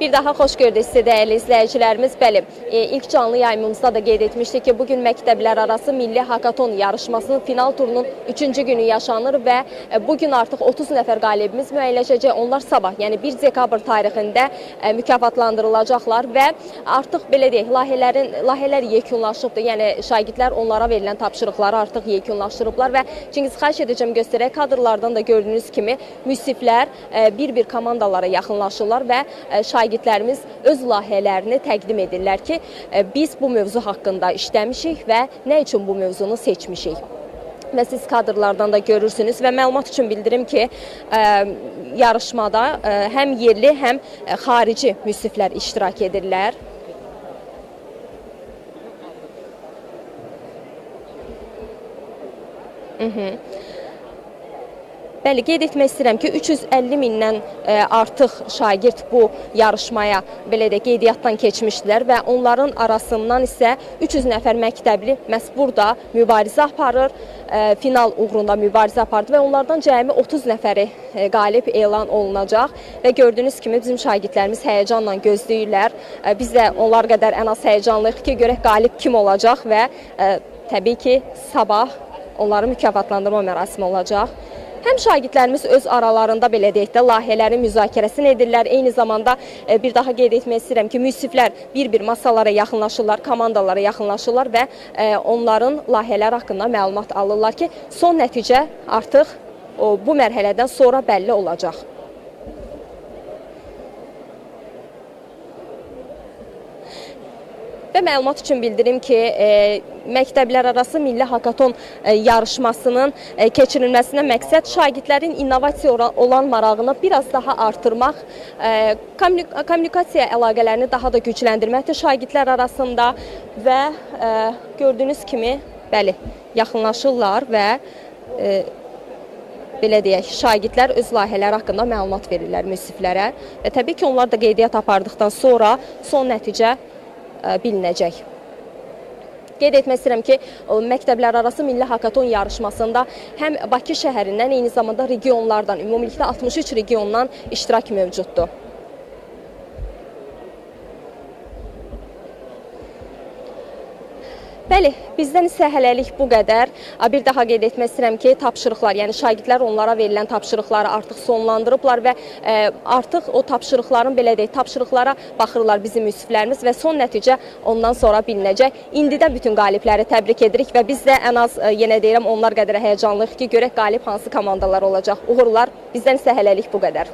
Bir daha xoş gördük sizi dəyərli izləyicilərimiz. Bəli, ilk canlı yayımımızda da qeyd etmişdik ki, bugün məktəblər arası milli hakaton yarışmasının final turunun 3-cü günü yaşanır və bugün artıq 30 nəfər qalibimiz müəyyənləşəcək. Onlar sabah, yəni 1 dekabr tarixində mükafatlandırılacaqlar və artıq belə deyək, layihələr yekunlaşıbdır. Yəni şagirdlər onlara verilən tapşırıqları artıq yekunlaşdırıblar və Çingiz, xahiş edəcəm göstərək, kadrlardan da gördüyünüz kimi müsiflər bir-bir komandalara yaxınlaşırlar və şagirdlərimiz öz layihələrini təqdim edirlər ki, biz bu mövzu haqqında işləmişik və nə üçün bu mövzunu seçmişik. Və siz kadrlardan da görürsünüz və məlumat üçün bildirim ki, yarışmada həm yerli, həm xarici müsiflər iştirak edirlər. Bəli, qeyd etmək istəyirəm ki, 350 mindən artıq şagird bu yarışmaya belə də qeydiyyatdan keçmişdilər və onların arasından isə 300 nəfər məktəbli məhz burada mübarizə aparır, final uğrunda mübarizə apardı və onlardan cəmi 30 nəfəri qalib elan olunacaq və gördüyünüz kimi bizim şagirdlərimiz həyəcanla gözləyirlər. Biz də onlar qədər ən az həyəcanlıyıq ki, görək qalib kim olacaq və təbii ki, sabah onları mükafatlandırma mərasimi olacaq. Həm şagirdlərimiz öz aralarında belə deyək də layihələrin müzakirəsini edirlər. Eyni zamanda bir daha qeyd etmək istəyirəm ki, müsiflər bir-bir masalara yaxınlaşırlar, komandalara yaxınlaşırlar və onların layihələr haqqında məlumat alırlar ki, son nəticə artıq bu mərhələdən sonra bəlli olacaq. Və məlumat üçün bildirim ki, məktəblər arası milli hakaton yarışmasının keçirilməsinə məqsəd şagirdlərin innovasiya olan marağını biraz daha artırmaq, kommunikasiya əlaqələrini daha da gücləndirməkdir şagirdlər arasında və gördüyünüz kimi, bəli, yaxınlaşırlar və belə deyək, şagirdlər öz layihələri haqqında məlumat verirlər müsiflərə və təbii ki, onlar da qeydiyyat apardıqdan sonra son nəticə bilinəcək. Qeyd etmək istəyirəm ki, məktəblər arası milli hakaton yarışmasında həm Bakı şəhərindən, eyni zamanda regionlardan, ümumilikdə 63 regiondan iştirak mövcuddur. Bəli, bizdən isə hələlik bu qədər. Bir daha qeyd etmək istəyirəm ki, tapşırıqlar, yəni şagirdlər onlara verilən tapşırıqları artıq sonlandırıblar və artıq o tapşırıqların, belə deyək, tapşırıqlara baxırlar bizim müsiflərimiz və son nəticə ondan sonra bilinəcək. İndidə bütün qalibləri təbrik edirik və biz də ən az, yenə deyirəm, onlar qədər həyəcanlıyıq ki, görək qalib hansı komandalar olacaq. Uğurlar, bizdən isə hələlik bu qədər.